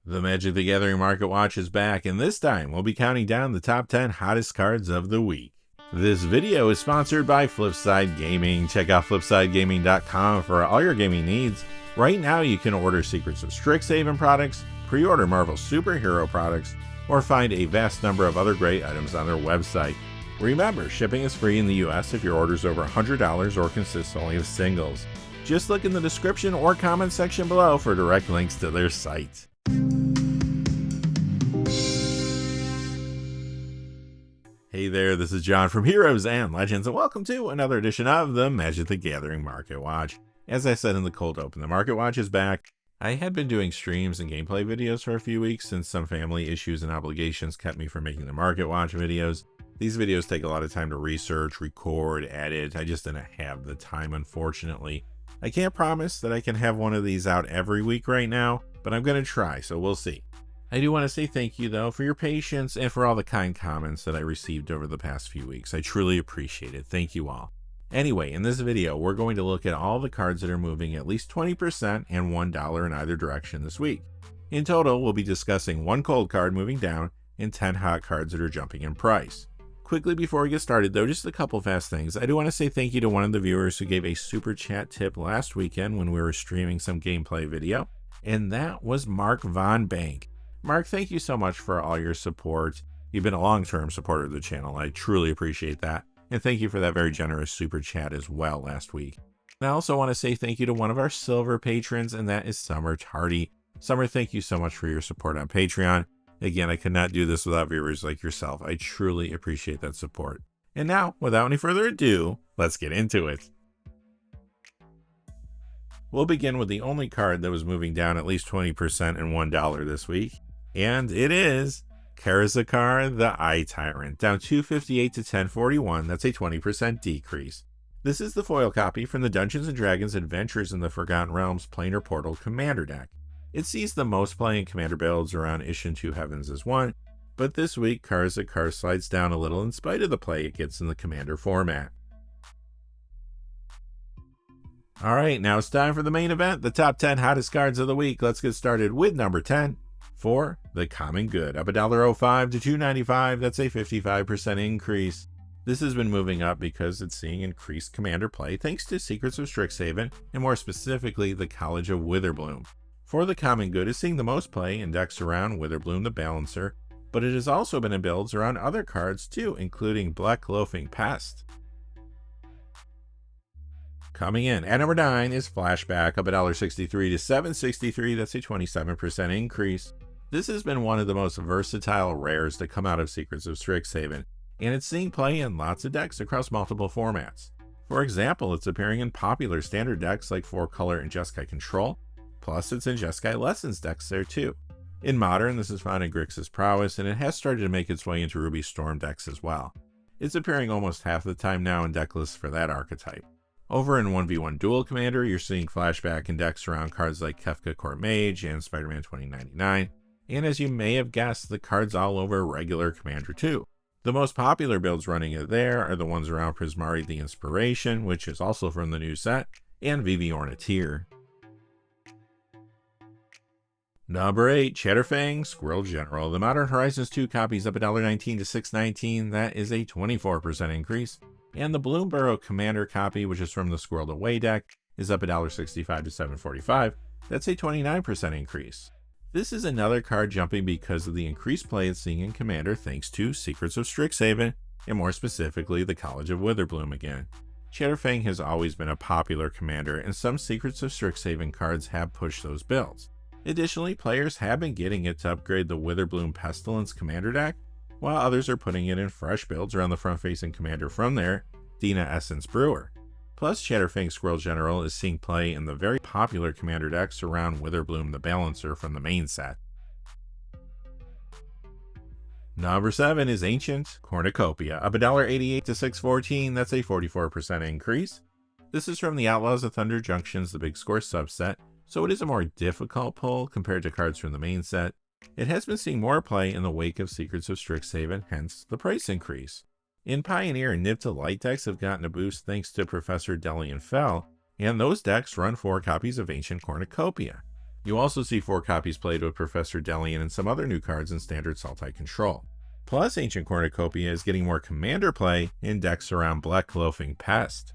The Magic the Gathering Market Watch is back, and this time we'll be counting down the top 10 hottest cards of the week. This video is sponsored by Flipside Gaming. Check out flipsidegaming.com for all your gaming needs. Right now you can order Secrets of Strixhaven products, pre-order Marvel superhero products, or find a vast number of other great items on their website. Remember, shipping is free in the US if your order is over $100 or consists only of singles. Just look in the description or comment section below for direct links to their site. Hey there, this is John from Heroes and Legends, and welcome to another edition of the Magic the Gathering Market Watch. As I said in the cold open, the Market Watch is back. I had been doing streams and gameplay videos for a few weeks since some family issues and obligations kept me from making the Market Watch videos. These videos take a lot of time to research, record, edit. I just didn't have the time, unfortunately. I can't promise that I can have one of these out every week right now, but I'm going to try, so we'll see. I do want to say thank you, though, for your patience and for all the kind comments that I received over the past few weeks. I truly appreciate it. Thank you all. Anyway, in this video, we're going to look at all the cards that are moving at least 20% and $1 in either direction this week. In total, we'll be discussing one cold card moving down and 10 hot cards that are jumping in price. Quickly before we get started, though, just a couple fast things. I do want to say thank you to one of the viewers who gave a super chat tip last weekend when we were streaming some gameplay video, and that was Mark Vonbank. Mark, thank you so much for all your support. You've been a long-term supporter of the channel. I truly appreciate that. And thank you for that very generous super chat as well last week. And I also want to say thank you to one of our silver patrons, and that is Summer Tardy. Summer, thank you so much for your support on Patreon. Again, I could not do this without viewers like yourself. I truly appreciate that support. And now, without any further ado, let's get into it. We'll begin with the only card that was moving down at least 20% and $1 this week. And it is Cesareo the Eye Tyrant, down 258 to 1041. That's a 20% decrease. This is the foil copy from the Dungeons & Dragons Adventures in the Forgotten Realms Planar Portal Commander deck. It sees the most play in Commander builds around Isshin 2 Heavens as one, but this week Cesareo slides down a little in spite of the play it gets in the Commander format. Alright, now it's time for the main event, the top 10 hottest cards of the week. Let's get started with number 10. For the Common Good, up $1.05 to $2.95. That's a 55% increase. This has been moving up because it's seeing increased Commander play thanks to Secrets of Strixhaven, and more specifically, the College of Witherbloom. For the Common Good is seeing the most play in decks around Witherbloom the Balancer, but it has also been in builds around other cards too, including Black Loafing Pest. Coming in at number 9 is Flashback, up $1.63 to $7.63. That's a 27% increase. This has been one of the most versatile rares to come out of Secrets of Strixhaven, and it's seeing play in lots of decks across multiple formats. For example, it's appearing in popular standard decks like 4-color and Jeskai Control, plus it's in Jeskai Lessons decks there too. In Modern, this is found in Grixis Prowess, and it has started to make its way into Ruby Storm decks as well. It's appearing almost half the time now in deck lists for that archetype. Over in 1v1 Duel Commander, you're seeing Flashback in decks around cards like Kefka Court Mage and Spider-Man 2099. And as you may have guessed, the cards all over regular Commander too. The most popular builds running it there are the ones around Prismari the Inspiration, which is also from the new set, and Vivi Orniteer. Number 8, Chatterfang Squirrel General. The Modern Horizons 2 copies up $1.19 to $6.19. That is a 24% increase. And the Bloomburrow Commander copy, which is from the Squirreled Away deck, is up $1.65 to $7.45. That's a 29% increase. This is another card jumping because of the increased play it's seeing in Commander thanks to Secrets of Strixhaven, and more specifically the College of Witherbloom again. Chatterfang has always been a popular Commander, and some Secrets of Strixhaven cards have pushed those builds. Additionally, players have been getting it to upgrade the Witherbloom Pestilence Commander deck, while others are putting it in fresh builds around the front-facing Commander from there, Dina Essence Brewer. Plus, Chatterfang Squirrel General is seeing play in the very popular Commander decks around Witherbloom the Balancer from the main set. Number 7 is Ancient Cornucopia, up $1.88 to $6.14. That's a 44% increase. This is from the Outlaws of Thunder Junction's The Big Score subset, so it is a more difficult pull compared to cards from the main set. It has been seeing more play in the wake of Secrets of Strixhaven, hence the price increase. In Pioneer, Nib to Light decks have gotten a boost thanks to Professor Delian Fell, and those decks run 4 copies of Ancient Cornucopia. You also see 4 copies played with Professor Delian and some other new cards in standard Sultai control. Plus, Ancient Cornucopia is getting more commander play in decks around Black Loafing Pest.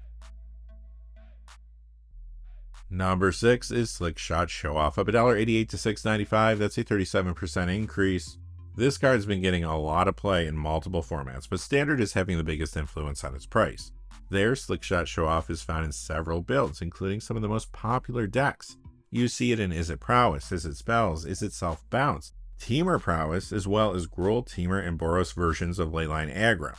Number 6 is Slick Shot Show Off, up $1.88 to $6.95. That's a 37% increase. This card's been getting a lot of play in multiple formats, but standard is having the biggest influence on its price. There, Slick Shot Show Off is found in several builds, including some of the most popular decks. You see it in Is It Prowess, Is It Spells, Is It Self Bounce, Teamer Prowess, as well as Gruul, Teamer, and Boros versions of Leyline Aggro.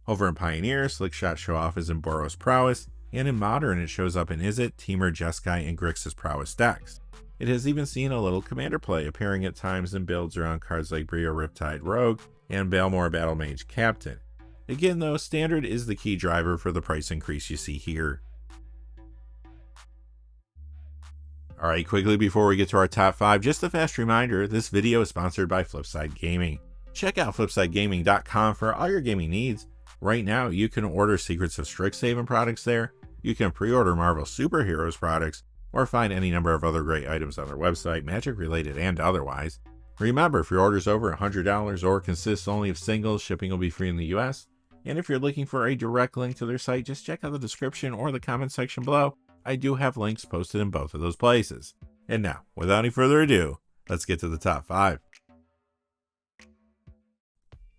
Over in Pioneer, Slick Shot Show Off is in Boros Prowess, and in Modern it shows up in Is It, Teamer, Jeskai, and Grixis Prowess decks. It has even seen a little commander play, appearing at times in builds around cards like Brio Riptide Rogue and Balmor Battle Mage Captain. Again though, standard is the key driver for the price increase you see here. Alright, quickly before we get to our top 5, just a fast reminder, this video is sponsored by Flipside Gaming. Check out flipsidegaming.com for all your gaming needs. Right now, you can order Secrets of Strixhaven products there, you can pre-order Marvel Superheroes products, or find any number of other great items on their website, Magic related and otherwise. Remember, if your order's over $100 or consists only of singles, shipping will be free in the US. And if you're looking for a direct link to their site, just check out the description or the comment section below. I do have links posted in both of those places. And now, without any further ado, let's get to the top 5.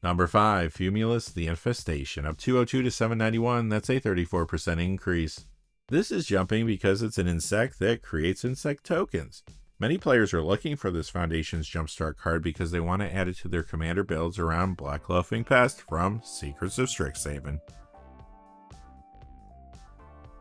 Number 5, Fumulus the Infestation, up $202 to $791. That's a 34% increase. This is jumping because it's an insect that creates insect tokens. Many players are looking for this Foundation's Jumpstart card because they want to add it to their commander builds around Black Loafing Pest from Secrets of Strixhaven.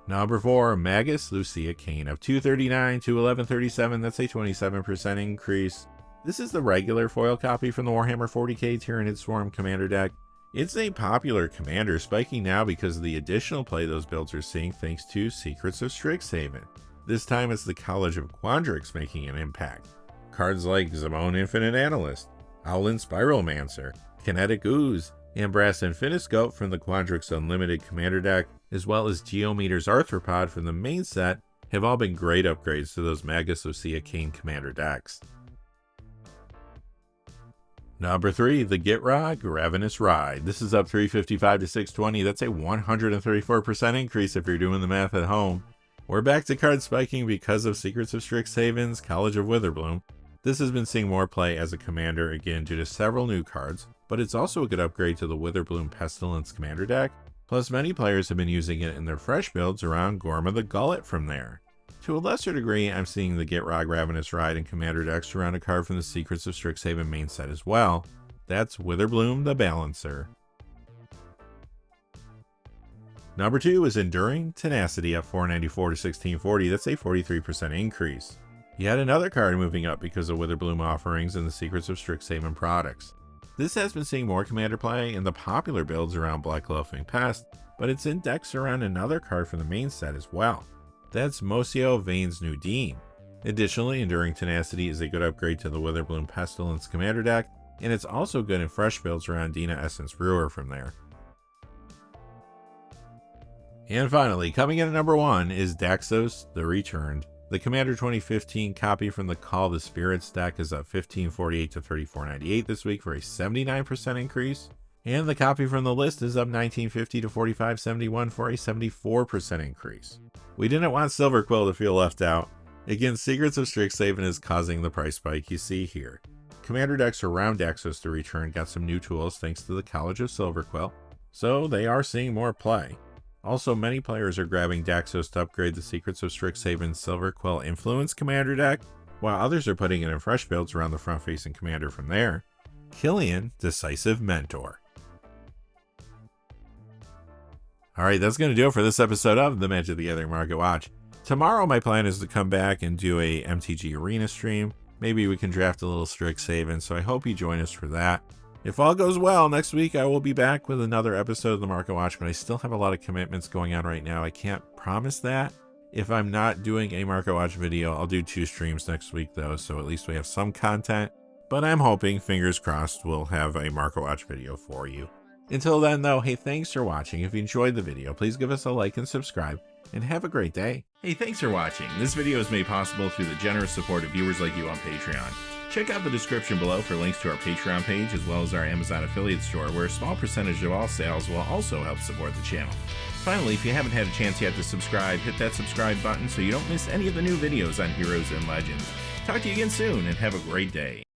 Number 4, Magus Lucia Kane, up $239 to $1137. That's a 27% increase. This is the regular foil copy from the Warhammer 40k Tyranid Swarm commander deck. It's a popular commander, spiking now because of the additional play those builds are seeing thanks to Secrets of Strixhaven. This time it's the College of Quandrix making an impact. Cards like Zamon Infinite Analyst, Owlin Spiralmancer, Kinetic Ooze, and Brass Infiniscope from the Quandrix Unlimited commander deck, as well as Geometer's Arthropod from the main set, have all been great upgrades to those Magus Lucia Kane commander decks. Number 3, the Gitrog Ravenous Ride. This is up $355 to $620. That's a 134% increase if you're doing the math at home. We're back to card spiking because of Secrets of Strixhaven's College of Witherbloom. This has been seeing more play as a commander again due to several new cards, but it's also a good upgrade to the Witherbloom Pestilence commander deck. Plus, many players have been using it in their fresh builds around Gorma the Gullet from there. To a lesser degree, I'm seeing the Gitrog Ravenous Ride in commander decks around a card from the Secrets of Strixhaven main set as well. That's Witherbloom the Balancer. Number 2 is Enduring Tenacity, up $494 to $1640. That's a 43% increase. Yet another card moving up because of Witherbloom offerings in the Secrets of Strixhaven products. This has been seeing more commander play in the popular builds around Black Loafing Pest, but it's in decks around another card from the main set as well. That's Mosio Vane's New Dean. Additionally, Enduring Tenacity is a good upgrade to the Witherbloom Pestilence commander deck, and it's also good in fresh builds around Dina Essence Brewer from there. And finally, coming in at number 1 is Daxos the Returned. The Commander 2015 copy from the Call the Spirits deck is up $1548 to $3498 this week for a 79% increase. And the copy from the list is up $1950 to $4571 for a 74% increase. We didn't want Silver Quill to feel left out. Again, Secrets of Strixhaven is causing the price spike you see here. Commander decks around Daxos the Return got some new tools thanks to the College of Silver Quill, so they are seeing more play. Also, many players are grabbing Daxos to upgrade the Secrets of Strixhaven's Silver Quill Influence commander deck, while others are putting it in fresh builds around the front-facing commander from there. Killian, Decisive Mentor. Alright, that's going to do it for this episode of the Magic the Gathering Market Watch. Tomorrow my plan is to come back and do a MTG Arena stream. Maybe we can draft a little Strixhaven, so I hope you join us for that. If all goes well, next week I will be back with another episode of the Market Watch, but I still have a lot of commitments going on right now. I can't promise that. If I'm not doing a Market Watch video, I'll do 2 streams next week though, so at least we have some content. But I'm hoping, fingers crossed, we'll have a Market Watch video for you. Until then though, hey, thanks for watching. If you enjoyed the video, please give us a like and subscribe. and have a great day. Hey, thanks for watching. This video is made possible through the generous support of viewers like you on Patreon. Check out the description below for links to our Patreon page as well as our Amazon affiliate store, where a small percentage of all sales will also help support the channel. Finally, if you haven't had a chance yet to subscribe, hit that subscribe button so you don't miss any of the new videos on Heroes and Legends. Talk to you again soon, and have a great day.